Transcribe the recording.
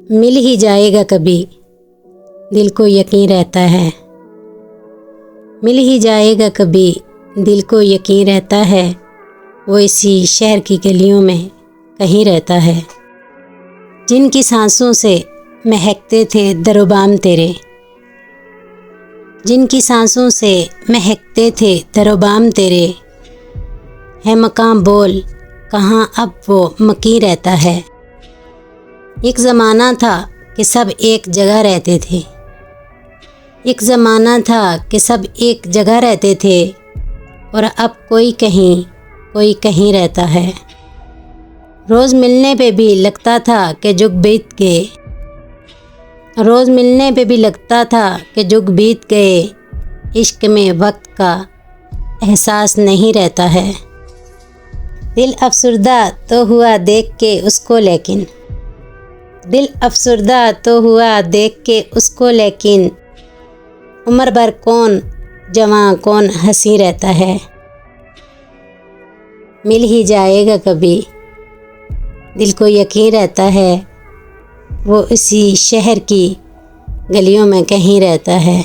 मिल ही जाएगा कभी, दिल को यकीन रहता है। मिल ही जाएगा कभी, दिल को यकीन रहता है। वो इसी शहर की गलियों में कहीं रहता है। जिनकी सांसों से महकते थे दरोबाम तेरे, जिनकी सांसों से महकते थे दरोबाम तेरे, है मकाम बोल कहाँ अब वो मकीन रहता है। एक ज़माना था कि सब एक जगह रहते थे, एक ज़माना था कि सब एक जगह रहते थे, और अब कोई कहीं रहता है। रोज़ मिलने पे भी लगता था कि जुग बीत गए, रोज़ मिलने पे भी लगता था कि जुग बीत गए। इश्क में वक्त का एहसास नहीं रहता है। दिल अफसरदा तो हुआ देख के उसको, लेकिन दिल अफसरदा तो हुआ देख के उसको, लेकिन उम्र भर कौन जवां कौन हंसी रहता है। मिल ही जाएगा कभी, दिल को यकीन रहता है। वो इसी शहर की गलियों में कहीं रहता है।